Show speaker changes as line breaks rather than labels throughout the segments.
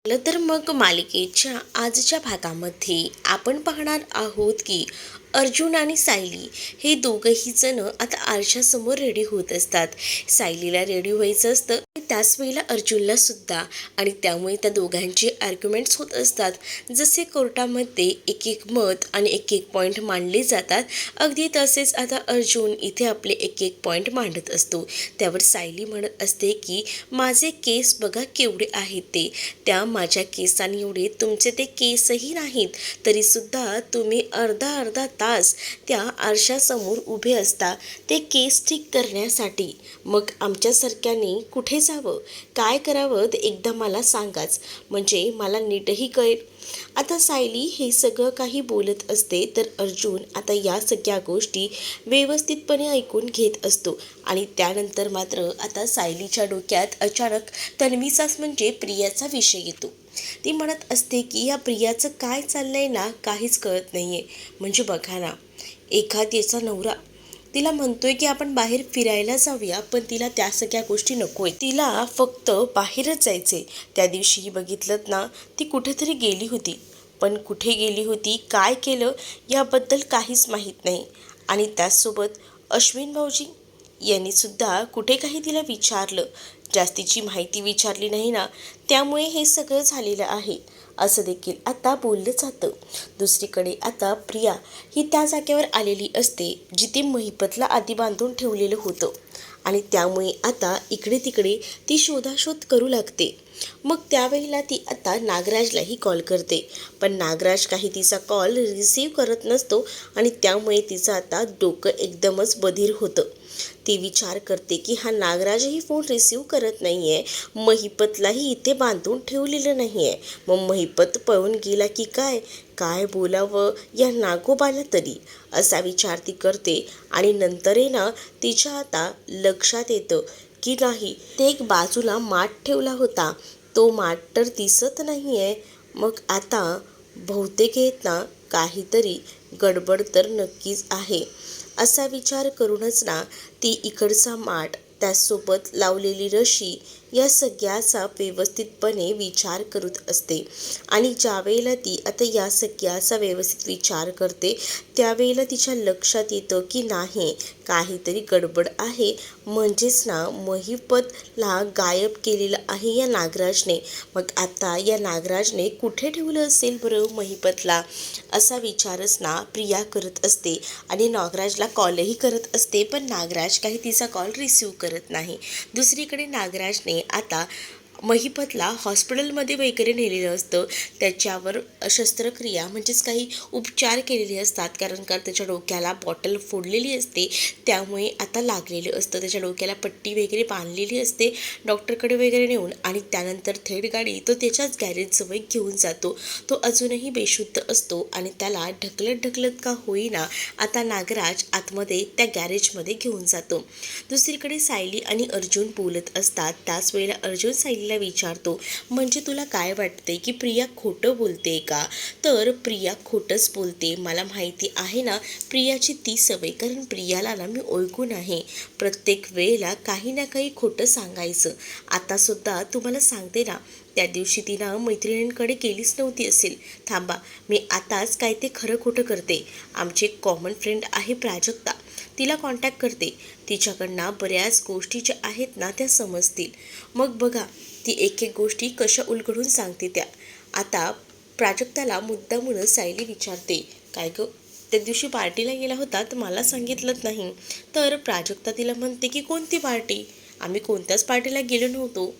चला तर मग मालिकेच्या आजच्या भागामध्ये आपण पाहणार आहोत की अर्जुन आणि सायली हे दोघंही जण आता आरशासमोर रेडी होत असतात. सायलीला रेडी व्हायचं असतं आणि त्याच वेळेला अर्जुनला सुद्धा. आणि त्यामुळे त्या दोघांचे आर्ग्युमेंट्स होत असतात. जसे कोर्टामध्ये एक एक मत आणि एक एक पॉईंट मांडले जातात, अगदी तसेच आता अर्जुन इथे आपले एक एक पॉईंट मांडत असतो. त्यावर सायली म्हणत असते की माझे केस बघा केवढे आहेत ते, त्या माझ्या केसांनी एवढे तुमचे ते केसही नाहीत, तरीसुद्धा तुम्ही अर्धा अर्धा तास त्या आरशासमोर उभे असता ते केस ठीक करण्यासाठी. मग आमच्यासारख्याने कुठे जावं, काय करावं ते एकदा मला सांगाच, म्हणजे मला नीटही कळेल. आता सायली हे सगळं काही बोलत असते तर अर्जुन आता या सगळ्या गोष्टी व्यवस्थितपणे ऐकून घेत असतो. आणि त्यानंतर मात्र आता सायलीच्या डोक्यात अचानक तन्वीचाच म्हणजे प्रियाचा विषय येतो. ती म्हणत असते की या प्रियाचं काय चाललंय ना काहीच कळत नाहीये. म्हणजे बघा ना, एखाद्याचा नवरा तिला म्हणतोय की आपण बाहेर फिरायला जाऊया, पण तिला त्या सगळ्या गोष्टी नकोय, तिला फक्त बाहेरच जायचे. त्या दिवशी बघितलं ना, ती कुठेतरी गेली होती, पण कुठे गेली होती, काय केलं याबद्दल काहीच माहीत नाही. आणि त्याचसोबत अश्विन भाऊजी यांनी सुद्धा कुठे काही तिला विचारलं, जास्तीची माहिती विचारली नाही ना, त्यामुळे हे सगळं झालेलं आहे असं देखील आता बोललं जातं. दुसरीकडे आता प्रिया ही त्या जागेवर आलेली असते जिथे महिपतला आधी बांधून ठेवलेलं होतं. आणि त्यामुळे आता इकडे तिकडे ती शोधाशोध करू लागते. मग त्यावेळेला ती आता नागराजलाही कॉल करते, पण नागराज काही तिचा कॉल रिसीव करत नसतो. आणि त्यामुळे तिचं आता डोकं एकदमच बधीर होतं. ती विचार करते की हा नागराजही फोन रिसीव करत नाही आहे, महिपतलाही इथे बांधून ठेवलेलं नाही आहे, मग महिपत पळून गेला की काय, काय बोलावं या नागोबाला तरी, असा विचार ती करते. आणि नंतर आहे ना, तिच्या आता लक्षात येतं की नाही, ते एक बाजूला माठ ठेवला होता, तो माठ तर दिसत नाही आहे. मग आता बहुतेक येत ना काहीतरी गडबड तर नक्कीच आहे, असा विचार करूनच ना ती इकडचा माठ, त्यासोबत लावलेली रशी या सगळ्याचा व्यवस्थितपणे विचार करत असते. आणि ज्या वेळेला ती आता या सगळ्याचा व्यवस्थित विचार करते त्यावेळेला तिच्या लक्षात येतं की नाही, काहीतरी गडबड आहे. म्हणजेच ना महिपतला गायब केलेलं आहे या नागराजने. मग आता या नागराजने कुठे ठेवलं असेल बरं महिपतला, असा विचारच ना प्रिया करत असते. आणि नागराजला कॉलही करत असते, पण नागराज काही तिचा कॉल रिसीव करत नाही. दुसरीकडे नागराजने आता महिपतला हॉस्पिटलमध्ये वगैरे नेलेलं असतं, त्याच्यावर शस्त्रक्रिया म्हणजेच काही उपचार केलेले असतात, कारण का त्याच्या डोक्याला बॉटल फोडलेली असते, त्यामुळे आता लागलेलं असतं. त्याच्या डोक्याला पट्टी वगैरे बांधलेली असते डॉक्टरकडे वगैरे नेऊन. आणि त्यानंतर थेट गाडी तो त्याच्याच गॅरेजजवळ घेऊन जातो. तो अजूनही बेशुद्ध असतो आणि त्याला ढकलत ढकलत का होईना आता नागराज आतमध्ये त्या गॅरेजमध्ये घेऊन जातो. दुसरीकडे सायली आणि अर्जुन बोलत असतात. त्याच वेळेला अर्जुन सायलीला विचारतो, म्हणजे तुला काय वाटते की प्रिया खोटं बोलते का? तर प्रिया खोटंच बोलते, मला माहिती आहे ना प्रियाची ती सवय, कारण प्रियाला ना मी ओळखून आहे, प्रत्येक वेळेला काही ना काही खोटं सांगायचं. आता सुद्धा तुम्हाला सांगते ना, त्या दिवशी ती ना मैत्रिणींकडे गेलीच नव्हती असेल. थांबा, मी आताच काय ते खरं खोटं करते. आमची एक कॉमन फ्रेंड आहे प्राजक्ता, तिला कॉन्टॅक्ट करते, तिच्याकडनं बऱ्याच गोष्टी ज्या आहेत ना त्या समजतील. मग बघा ती एक एक गोष्टी कशा उलगडून सांगते त्या. आता प्राजक्ताला मुद्दामून सायली विचारते, काय गं त्या दिवशी पार्टीला गेला होता तर मला सांगितलंच नाही. तर प्राजक्ता तिला म्हणते की कोणती पार्टी, आम्ही कोणत्याच पार्टीला गेलो नव्हतो.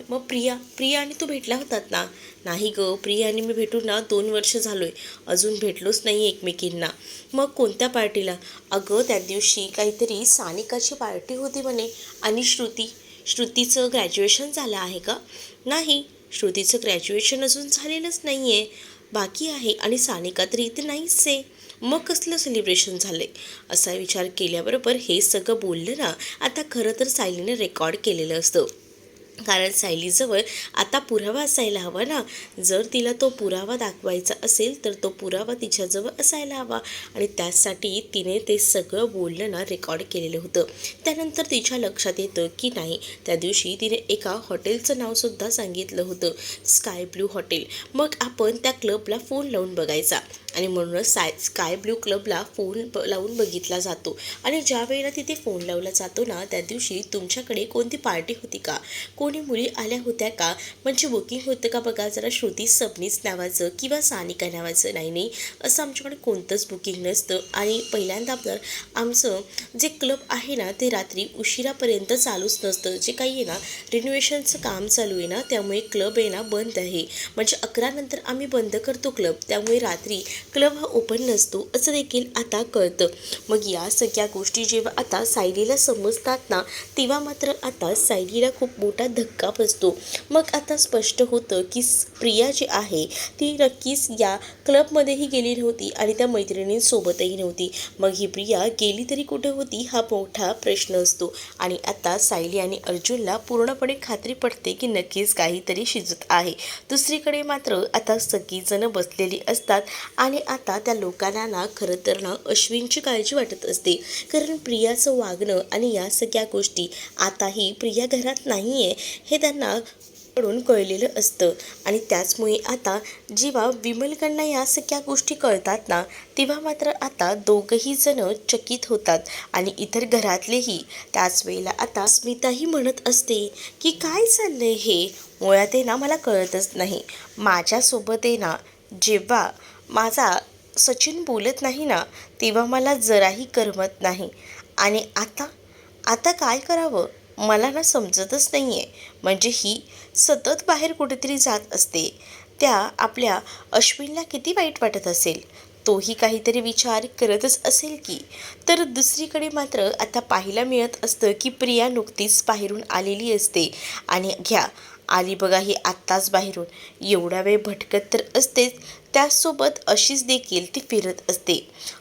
मग प्रिया प्रिया आणि तू भेटला होतात ना? नाही गं, प्रिया आणि मी भेटून ना 2 वर्ष झालोय, अजून भेटलोच नाही एकमेकींना. मग कोणत्या पार्टीला? अगं त्या दिवशी काहीतरी सानिकाची पार्टी होती म्हणे. आणि श्रुतीचं ग्रॅज्युएशन झालं आहे का? नाही, श्रुतीचं ग्रॅज्युएशन अजून झालेलंच नाही आहे, बाकी आहे. आणि सानिका तरी इथे नाहीच आहे, मग कसलं सेलिब्रेशन झालंय? असा विचार केल्याबरोबर हे सगळं बोललं ना आता खरं तर सायलीने रेकॉर्ड केलेलं असतं. कारण सायलीजवळ आता पुरावा असायला हवा ना. जर तिला तो पुरावा दाखवायचा असेल तर तो पुरावा तिच्याजवळ असायला हवा आणि त्यासाठी तिने ते सगळं बोलणं ना रेकॉर्ड केलेलं होतं. त्यानंतर तिच्या लक्षात येतं की नाही, त्या दिवशी तिने एका हॉटेलचं नावसुद्धा सांगितलं होतं, स्काय ब्लू हॉटेल. मग आपण त्या क्लबला फोन लावून बघायचा आणि म्हणूनच स्काय ब्लू क्लबला फोन लावून बघितला जातो. आणि ज्या वेळेला तिथे फोन लावला जातो ना, त्या दिवशी तुमच्याकडे कोणती पार्टी होती का, कोणी मुली आल्या होत्या का, म्हणजे बुकिंग होतं का बघा जरा. श्रुती सबनीस नावाचं किंवा सानिका नावाचं नाही नाही, असं आमच्याकडे कोणतंच बुकिंग नसतं. आणि पहिल्यांदा तर आमचं जे क्लब आहे ना ते रात्री उशिरापर्यंत चालूच नसतं. जे काही आहे ना रिनोव्हेशनचं काम चालू आहे ना, त्यामुळे क्लब आहे ना बंद आहे. म्हणजे 11 नंतर आम्ही बंद करतो क्लब, त्यामुळे रात्री क्लब हा ओपन नसतो असं देखील आता कळतं. मग या सगळ्या गोष्टी जेव्हा आता सायलीला समजतात ना, तेव्हा मात्र आता सायलीला खूप मोठा धक्का बसतो. मग आता स्पष्ट होतं की प्रिया जी आहे ती नक्कीच या क्लबमध्येही गेली नव्हती आणि त्या मैत्रिणींसोबतही नव्हती. मग ही प्रिया गेली तरी कुठे होती हा मोठा प्रश्न असतो. आणि आता सायली आणि अर्जुनला पूर्णपणे खात्री पडते की नक्कीच काहीतरी शिजत आहे. दुसरीकडे मात्र आता सगळीजणं बसलेली असतात आणि आता त्या लोकांना ना खरं तर ना अश्विनची काळजी वाटत असते. कारण प्रियाचं वागणं आणि या सगळ्या गोष्टी, आताही प्रिया घरात नाही आहे हे त्यांना कडून कळलेलं असतं. आणि त्याचमुळे आता जेव्हा विमलकडनं या सगळ्या गोष्टी कळतात ना, तेव्हा मात्र आता दोघंही जण चकित होतात आणि इतर घरातलेही. त्याच वेळेला आता स्मिताही म्हणत असते की काय चाललंय हे, मुळात आहे ना मला कळतच नाही. माझ्यासोबत आहे ना जेव्हा माझा सचिन बोलत नाही ना, तेव्हा मला जराही करमत नाही. आणि आता आता काय करावं मला ना समजतच नाही आहे. म्हणजे ही सतत बाहेर कुठेतरी जात असते, त्या आपल्या अश्विनला किती वाईट वाटत असेल, तोही काहीतरी विचार करतच असेल की. तर दुसरीकडे मात्र आता पाहायला मिळत असतं की प्रिया नुकतीच बाहेरून आलेली असते. आणि घ्या आली बघा ही आत्ताच बाहेरून, एवढा वेळ भटकत तर असतेच, त्याचसोबत अशीच देखील ती फिरत असते.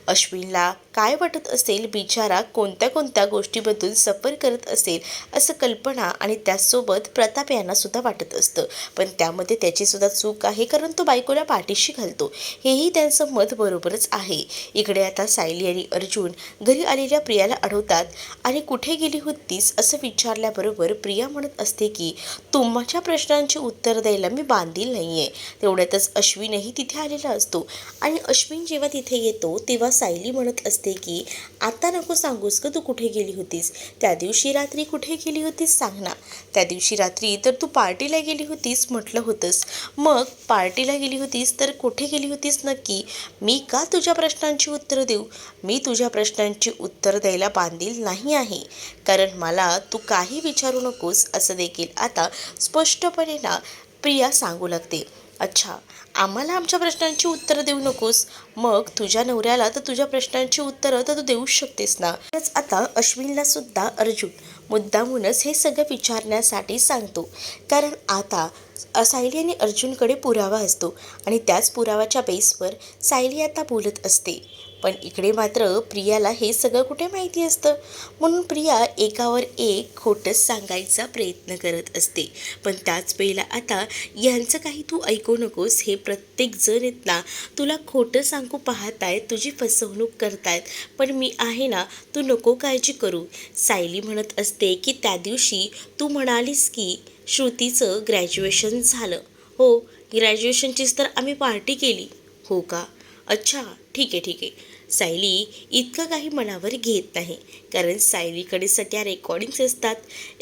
अश्विनला काय वाटत असेल बिचारा, कोणत्या कोणत्या गोष्टीबद्दल सफर करत असेल असं कल्पना आणि त्याचसोबत प्रताप यांना सुद्धा वाटत असतं. पण त्यामध्ये त्याची सुद्धा चूक आहे, कारण तो बायकोला पाठीशी घालतो, हेही त्यांचं मत बरोबरच आहे. इकडे आता सायली आणि अर्जुन घरी आलेल्या प्रियाला अडवतात आणि कुठे गेली होतीस असं विचारल्याबरोबर प्रिया म्हणत असते की तुमच्या प्रश्नांची उत्तर द्यायला मी बांधील नाही आहे. तेवढ्यातच अश्विनही तिथे आलेला असतो आणि अश्विन जेव्हा तिथे येतो तेव्हा सायली म्हणत असते की आता नको सांगूस का तू कुठे गेली होतीस, त्या दिवशी रात्री कुठे गेली होतीस सांग ना. त्या दिवशी रात्री तर तू पार्टीला गेली होतीस म्हटलं होतंस, मग पार्टीला गेली होतीस तर कुठे गेली होतीस नक्की. मी का तुझ्या प्रश्नांची उत्तरं देऊ, मी तुझ्या प्रश्नांची उत्तर द्यायला बांधील नाही आहे. कारण मला तू काही विचारू नकोस असं देखील आता स्पष्टपणे ना प्रिया सांगू लागते. अच्छा, आम्हाला आमच्या प्रश्नांची उत्तरं देऊ नकोस, मग तुझ्या नवऱ्याला तर तुझ्या प्रश्नांची उत्तरं तर तू देऊच शकतेस ना. आता अश्विनला सुद्धा अर्जुन मुद्दामूनच हे सगळं विचारण्यासाठी सांगतो. कारण आता सायली आणि अर्जुनकडे पुरावा असतो आणि त्याच पुराव्याच्या बेसवर सायली आता बोलत असते. पण इकडे मात्र प्रियाला हे सगळं कुठे माहिती असतं, म्हणून प्रिया एकावर एक खोटंच सांगायचा प्रयत्न करत असते. पण त्याच वेळेला आता यांचं काही तू ऐकू नकोस, हे प्रत्येक जण आहेत ना तुला खोटं सांगू पाहतायत, तुझी फसवणूक करतायत, पण मी आहे ना, तू नको काळजी करू. सायली म्हणत असते की त्या दिवशी तू म्हणालीस की श्रुतीचं ग्रॅज्युएशन झालं. हो, ग्रॅज्युएशनचीच तर आम्ही पार्टी केली. हो का, अच्छा ठीक आहे ठीक आहे. सायली इतकं काही मनावर घेत नाही, कारण सायलीकडे सध्या रेकॉर्डिंग्स असतात.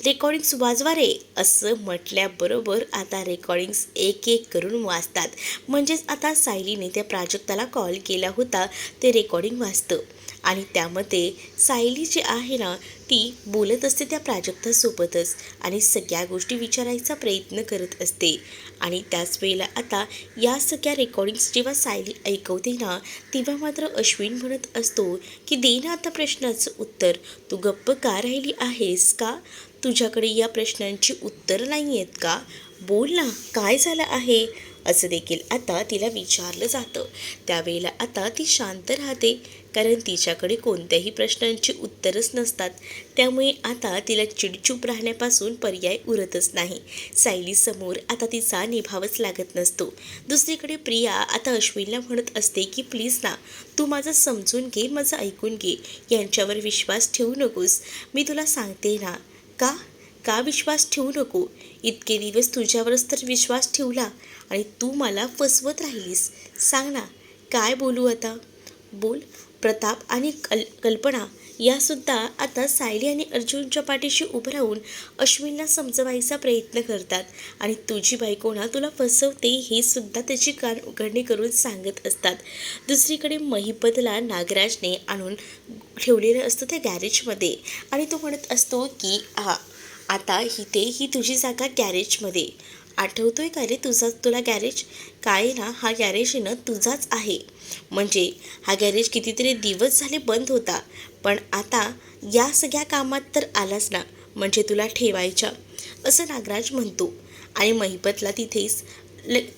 रेकॉर्डिंग्स वाजवा रे असं म्हटल्याबरोबर आता रेकॉर्डिंग्स एक एक करून वाजतात. म्हणजेच आता सायलीने त्या प्राजक्ताला कॉल केला होता ते रेकॉर्डिंग वाजतं आणि त्यामध्ये सायली जी आहे ना ती बोलत असते त्या प्राजक्तासोबतच आणि सगळ्या गोष्टी विचारायचा प्रयत्न करत असते. आणि त्याच वेळेला आता या सगळ्या रेकॉर्डिंग्स जेव्हा सायली ऐकवते ना, तेव्हा मात्र अश्विन म्हणत असतो की दे ना आता प्रश्नाचं उत्तर, तू गप्प का राहिली आहेस का, तुझ्याकडे या प्रश्नांची उत्तर नाही आहेत का, बोल ना काय झालं आहे, असं देखील आता तिला विचारलं जातं. त्यावेळेला आता ती शांत राहते. कारण तिच्याकडे कोणत्याही प्रश्नांची उत्तरच नसतात. त्यामुळे आता तिला चिडचूप राहण्यापासून पर्याय उरतच नाही. सायलीसमोर आता तिचा निभावच लागत नसतो. दुसरीकडे प्रिया आता अश्विनला म्हणत असते की प्लीज ना, तू माझं समजून घे, माझं ऐकून घे, यांच्यावर विश्वास ठेवू नकोस. मी तुला सांगते ना. का का विश्वास ठेवू नको? इतके दिवस तुझ्यावरच तर विश्वास ठेवला आणि तू मला फसवत राहिलीस. सांग ना, काय बोलू आता? बोल. प्रताप आणि कल्पना यासुद्धा आता सायली आणि अर्जुनच्या पाठीशी उभं राहून अश्विनला समजवायचा प्रयत्न करतात आणि तुझी बायको ना तुला फसवते हे सुद्धा त्याची कान उघडणी करून सांगत असतात. दुसरीकडे महिपतला नागराजने आणून ठेवलेलं असतं त्या गॅरेजमध्ये आणि तो म्हणत असतो की आता ही तुझी जागा गॅरेजमध्ये. आठवतोय का रे तुला गॅरेज? काय ना, हा गॅरेज ना तुझाच आहे. म्हणजे हा गॅरेज कितीतरी दिवस झाले बंद होता, पण आता या सगळ्या कामात तर आलाच ना, म्हणजे तुला ठेवायच्या, असं नागराज म्हणतो. आणि महिपतला तिथेच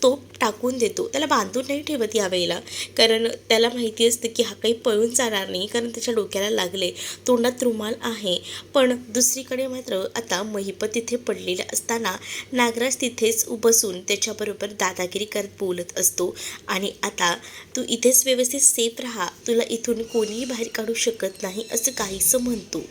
तो टाकून देतो. त्याला बांधून नाही ठेवत यावेळेला, कारण त्याला माहिती असतं की हा काही पळून जाणार नाही, कारण त्याच्या डोक्याला लागले, तोंडात रुमाल आहे. पण दुसरीकडे मात्र आता महिपत तिथे पडलेला असताना नागराज तिथेच बसून त्याच्याबरोबर दादागिरी करत बोलत असतो. आणि आता तू इथेच व्यवस्थित सेफ राहा, तुला इथून कोणीही बाहेर काढू शकत नाही, असं काहीसं म्हणतो.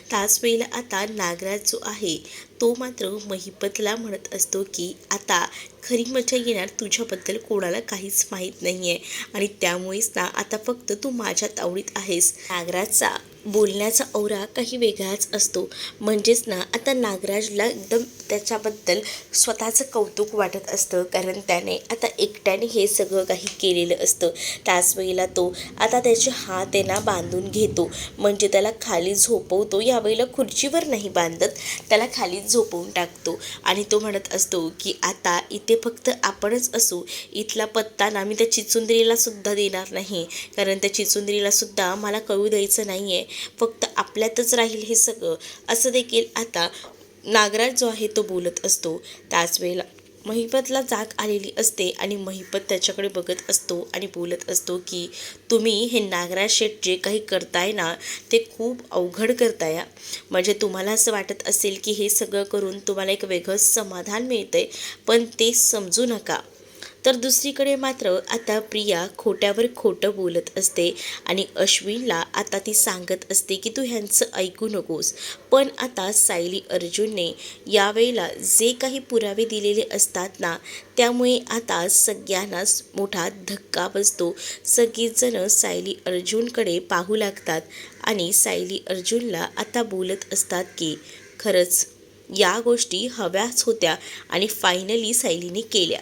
त्याच वेळेला आता नागराज जो आहे तो मात्र महिपतला म्हणत असतो की आता खरी मजा येणार तुझ्याबद्दल कोणाला काहीच माहीत नाही आहे आणि त्यामुळेच ना आता फक्त तू माझ्या तावडीत आहेस. नागराजचा बोलण्याचा औरा काही वेगळाच असतो. म्हणजेच ना आता नागराजला एकदम त्याच्याबद्दल स्वतःचं कौतुक वाटत असतं, कारण त्याने आता एकट्याने हे सगळं काही केलेलं असतं. त्याच वेळेला तो आता त्याचे हात त्यांना बांधून घेतो, म्हणजे त्याला खाली झोपवतो. यावेळेला खुर्चीवर नाही बांधत, त्याला खाली झोपवून टाकतो आणि तो म्हणत असतो की आता इथे फक्त आपणच असू. इथला पत्ता ना मी त्या चिचुंद्रीला सुद्धा देणार नाही, कारण त्या चिचुंद्रीला सुद्धा मला कळू द्यायचं नाही आहे. फक्त आपल्यातच राहील हे सगळं, असं देखील आता नागराज जो आहे तो बोलत असतो. त्याच वेळेला महिपतला जाग आलेली असते आणि महिपत त्याच्याकडे बघत असतो आणि बोलत असतो की तुम्ही हे नागराज शेठ जे काही करताय ना ते खूप अवघड करताय. म्हणजे तुम्हाला असं वाटत असेल की हे सगळं करून तुम्हाला एक वेगळंच समाधान मिळतंय, पण ते समजू नका. तर दुसरीकडे मात्र आता प्रिया खोट्यावर खोटं बोलत असते आणि अश्विनला आता ती सांगत असते की तू ह्यांचं ऐकू नकोस. पण आता सायली अर्जुनने यावेळेला जे काही पुरावे दिलेले असतात ना, त्यामुळे आता सगळ्यांनाच मोठा धक्का बसतो. सगळीजणं सायली अर्जुनकडे पाहू लागतात आणि सायली अर्जुनला आता बोलत असतात की खरंच या गोष्टी हव्याच होत्या आणि फायनली सायलीने केल्या.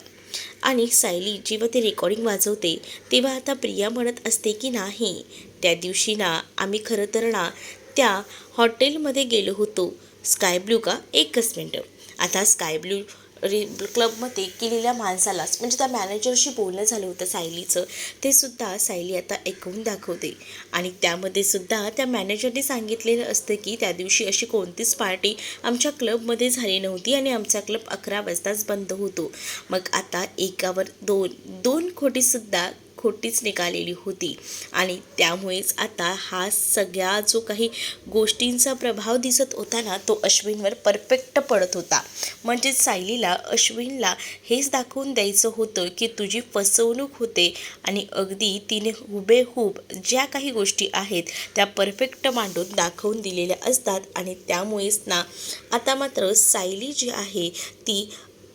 आणि सायली जेव्हा ती रेकॉर्डिंग वाजवते तेव्हा आता प्रिया म्हणत असते की नाही, त्या दिवशी ना आम्ही खरं तर ना त्या हॉटेलमध्ये गेलो होतो. स्काय ब्लू का? एकच मिनटं. आता स्काय ब्लू क्लबमध्ये केलेल्या माणसालाच, म्हणजे त्या मॅनेजरशी बोलणं झालं होतं सायलीचं, ते सुद्धा सायली आता ऐकून दाखवते. आणि त्यामध्ये सुद्धा त्या मॅनेजरने सांगितलेलं असतं की त्या दिवशी अशी कोणतीच पार्टी आमच्या क्लबमध्ये झाली नव्हती आणि आमचा क्लब 11 वाजताच बंद होतो. मग आता एकावर दोन खोटीसुद्धा खोटीच निघालेली होती आणि त्यामुळेच आता हा सगळ्या जो काही गोष्टींचा प्रभाव दिसत होता ना तो अश्विनवर परफेक्ट पडत होता. म्हणजे सायलीला अश्विनला हेच दाखवून द्यायचं होतं की तुझी फसवणूक होते आणि अगदी तिने हुबेहूब ज्या काही गोष्टी आहेत त्या परफेक्ट मांडून दाखवून दिलेल्या असतात. आणि त्यामुळेच ना आता मात्र सायली जी आहे ती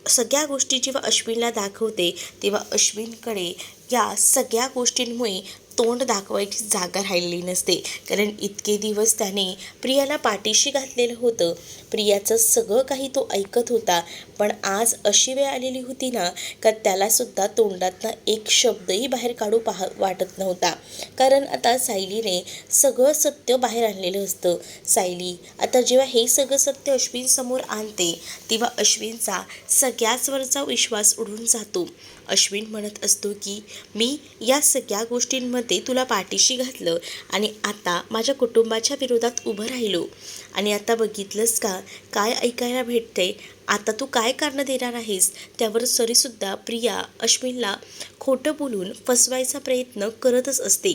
सगळ्या गोष्टी जेव्हा अश्विनला दाखवते तेव्हा अश्विनकडे या सगळ्या गोष्टींमुळे तोंड दाखवायची जागा राहिलेली नसते, कारण इतके दिवस त्याने प्रियाला पाठीशी घातलेलं होतं. प्रियाचं सगळं काही तो ऐकत होता, पण आज अशी वेळ आलेली होती ना का त्यालासुद्धा तोंडातनं एक शब्दही बाहेर काढू वाटत नव्हता, कारण आता सायलीने सगळं सत्य बाहेर आणलेलं असतं. सायली आता जेव्हा हे सगळं सत्य अश्विनसमोर आणते तेव्हा अश्विनचा सगळ्याच वरचा विश्वास उडून जातो. अश्विन म्हणत असतो की मी या सगळ्या गोष्टींमध्ये तुला पाठीशी घातलं आणि आता माझ्या कुटुंबाच्या विरोधात उभं राहिलो आणि आता बघितलंस का काय ऐकायला भेटते. आता तू काय कारणं देणार आहेस? त्यावर सरीसुद्धा प्रिया अश्विनला खोटं बोलून फसवायचा प्रयत्न करतच असते.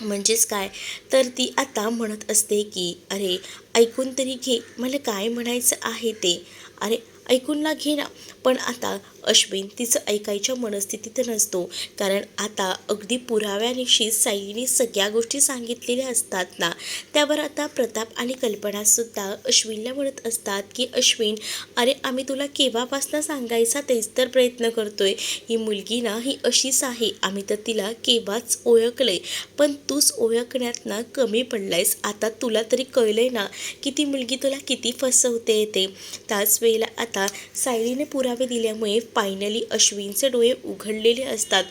म्हणजेच काय, तर ती आता म्हणत असते की अरे ऐकून तरी घे, मला काय म्हणायचं आहे ते. अरे ऐकून ना घे ना. पण आता अश्विन तिचं ऐकायच्या मनस्थितीत नसतो. कारण आता अगदी पुराव्यानिशी सायलीने सगळ्या गोष्टी सांगितलेल्या असतात ना, त्यावर आता प्रताप आणि कल्पनासुद्धा अश्विनला म्हणत असतात की अश्विन, अरे आम्ही तुला केव्हापासनं सांगायचा तेच तर प्रयत्न करतोय. ही मुलगी ना ही अशीच आहे, आम्ही तर तिला केव्हाच ओळखलंय, पण तूच ओळखण्यात ना कमी पडलायस. आता तुला तरी कळलंय ना की ती मुलगी तुला किती फसवते ते. त्याच वेळेला आता सायलीने पुरावे दिल्यामुळे फायनली अश्विनचे डोळे उघडलेले असतात,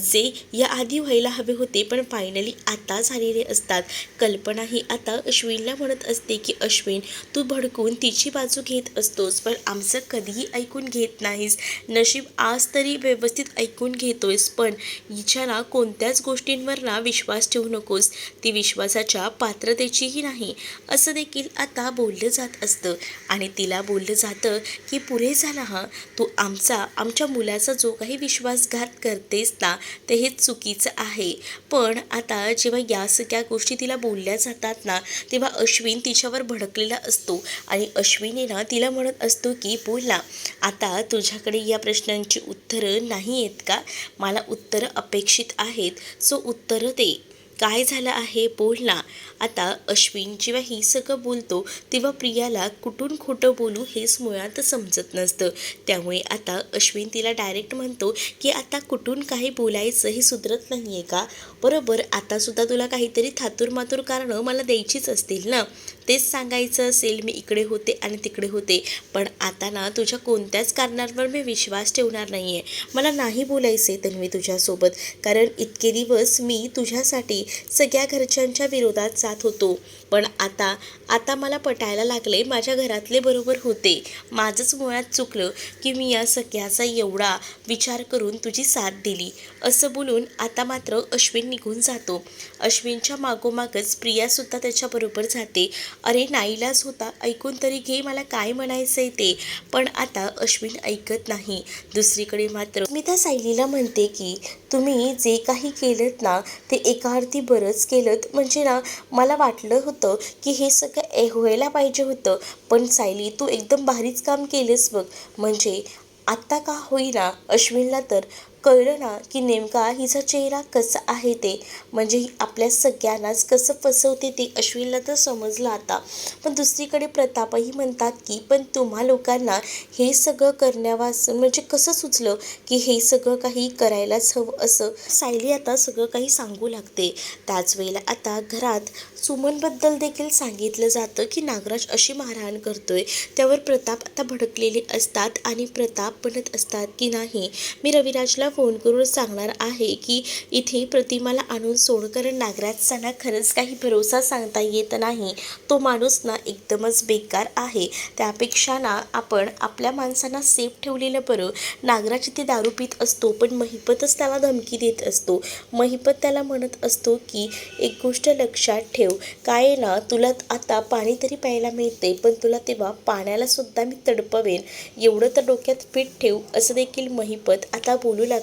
जे या आधी व्हायला हवे होते पण फायनली आता झालेले असतात. कल्पना ही आता अश्विनला म्हणत असते की अश्विन, तू भडकून तिची बाजू घेत असतोस पण आमचं कधीही ऐकून घेत नाहीस. नशीब आज तरी व्यवस्थित ऐकून घेतोयस, पण हिच्या ना कोणत्याच गोष्टींवर ना विश्वास ठेवू नकोस, ती विश्वासाच्या पात्रतेचीही नाही, असं देखील आता बोललं जात असतं. आणि तिला बोललं जातं की पुरे झाला हां, तू आमच्या मुलाचा जो काही विश्वासघात करतेस ना, ते हे चुकीचं आहे. पण आता जेव्हा या सगळ्या गोष्टी तिला बोलल्या जातात ना, तेव्हा अश्विन तिच्यावर भडकलेला असतो आणि अश्विनी ना तिला म्हणत असतो की बोल ना, आता तुझ्याकडे या प्रश्नांची उत्तरं नाही आहेत का? मला उत्तरं अपेक्षित आहेत, सो उत्तरं दे. काय झालं आहे बोल ना. आता अश्विन जेव्हा ही सगळं बोलतो तेव्हा प्रियाला कुठून खोटं बोलू हेच मुळात समजत नसतं. त्यामुळे आता अश्विन तिला डायरेक्ट म्हणतो की आता कुठून काही बोलायचं हे सुधरत नाही आहे का? बरोबर, आतासुद्धा तुला काहीतरी थातूरमातूर कारणं मला द्यायचीच असतील ना, तेच सांगायचं असेल मी इकडे होते आणि तिकडे होते. पण आता ना तुझ्या कोणत्याच कारणांवर मी विश्वास ठेवणार नाही आहे. मला नाही बोलायचं आहे तन्वी तुझ्यासोबत, कारण इतके दिवस मी तुझ्यासाठी सगळ्या घरच्यांच्या विरोधात जात होतो. पण आता आता मला पटायला लागले, माझ्या घरातले बरोबर होते. माझंच मुळात चुकलं की मी या सगळ्याचा एवढा विचार करून तुझी साथ दिली. असं बोलून आता मात्र अश्विन निघून जातो. अश्विनच्या मागोमागच प्रियासुद्धा त्याच्याबरोबर जाते. अरे नाईलाज होता, ऐकून तरी घे, मला काय म्हणायचं आहे ते. पण आता अश्विन ऐकत नाही. दुसरीकडे मात्र मी त्या सायलीला म्हणते की तुम्ही जे काही केलं ना ते एका अर्थी बरंच केलं. म्हणजे ना मला वाटलं होतं की हे सगळं व्हायला पाहिजे होतं, पण सायली तू एकदम भारीच काम केलंस बघ. म्हणजे आत्ता का होईना अश्विनला तर कळलं ना की नेमका हिचा चेहरा कसा आहे ते. म्हणजे ही आपल्या सगळ्यांनाच कसं फसवते ते अश्विनला तर समजलं आता. पण दुसरीकडे प्रतापही म्हणतात की पण तुम्हा लोकांना हे सगळं करण्यावाच म्हणजे कसं सुचलं की हे सगळं काही करायलाच हवं असं. सायली आता सगळं काही सांगू लागते. त्याच वेळेला आता घरात सुमनबद्दल देखील सांगितलं जातं की नागराज अशी मारहाण करतोय. त्यावर प्रताप आता भडकलेले असतात आणि प्रताप म्हणत असतात की नाही, मी रविराजला फोन करून सांगणार आहे की इथे प्रतिमाला आणून सोड, कारण नागराजचा ना खरंच काही भरोसा सांगता येत नाही. तो माणूस ना एकदमच बेकार आहे. त्यापेक्षा ना आपण आपल्या माणसांना सेफ ठेवलेलं बरं. नागराज इथे दारू पीत असतो पण महिपतच त्याला धमकी देत असतो. महिपत त्याला म्हणत असतो की एक गोष्ट लक्षात ठेव, काय ना तुला आता पाणी तरी प्यायला मिळते पण तुला तेव्हा पाण्याला सुद्धा मी तडपवेन, एवढं तर डोक्यात फिट ठेव, असं देखील महिपत आता बोलू लागतो.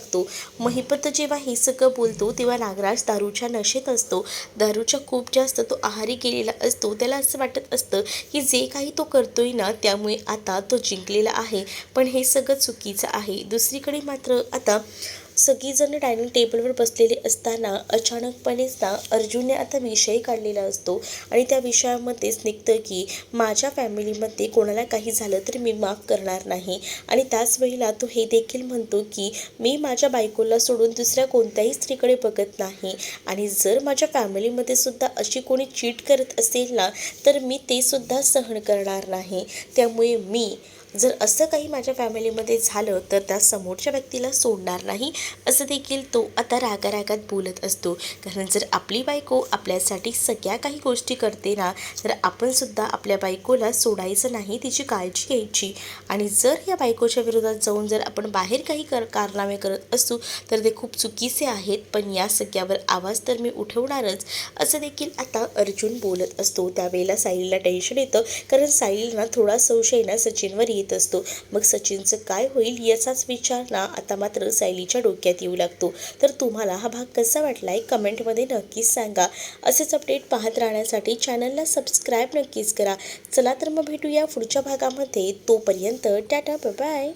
महिपत जेव्हा हे सगळं बोलतो तेव्हा नागराज दारूच्या नशेत असतो. दारूच्या खूप जास्त तो आहारी गेलेला असतो. त्याला असं वाटत असतं की जे काही तो करतोय ना त्यामुळे आता तो जिंकलेला आहे, पण हे सगळं चुकीचं आहे. दुसरीकडे मात्र आता सगळीजण डायनिंग टेबलवर बसलेले असताना अचानकपणेच ना अर्जुनने आता विषय काढलेला असतो आणि त्या विषयामध्येच निघतं की माझ्या फॅमिलीमध्ये कोणाला काही झालं तर मी माफ करणार नाही. आणि त्याच वेळेला तो हे देखील म्हणतो की मी माझ्या बायकोला सोडून दुसऱ्या कोणत्याही स्त्रीकडे बघत नाही आणि जर माझ्या फॅमिलीमध्ये सुद्धा अशी कोणी चीट करत असेल ना तर मी ते सुद्धा सहन करणार नाही. त्यामुळे मी जर असं काही माझ्या फॅमिलीमध्ये झालं तर त्या समोरच्या व्यक्तीला सोडणार नाही, असं देखील तो आता रागारागात बोलत असतो. कारण जर आपली बायको आपल्यासाठी सगळ्या काही गोष्टी करते ना तर आपण सुद्धा आपल्या बायकोला सोडायचं नाही, तिची काळजी घ्यायची. आणि जर या बायकोच्या विरोधात जाऊन जर आपण बाहेर काही कारनामे करत असू तर ते खूप चुकीचे आहेत, पण या सगळ्यावर आवाज तर मी उठवणारच, असं देखील आता अर्जुन बोलत असतो. त्यावेळेला सायलीला टेन्शन येतं, कारण सायलीला थोडा संशय ना सचिनवर येत असतो. मग सचिनचं काय होईल याचाच विचार ना आता मात्र सायलीच्या डोक्यात येऊ लागतो. तर तुम्हाला हा भाग कसा वाटलाय कमेंटमध्ये नक्कीच सांगा. असेच अपडेट पाहत राहण्यासाठी चॅनलला सबस्क्राईब नक्कीच करा. चला तर मग भेटूया पुढच्या भागामध्ये. तोपर्यंत टाटा बाय बाय.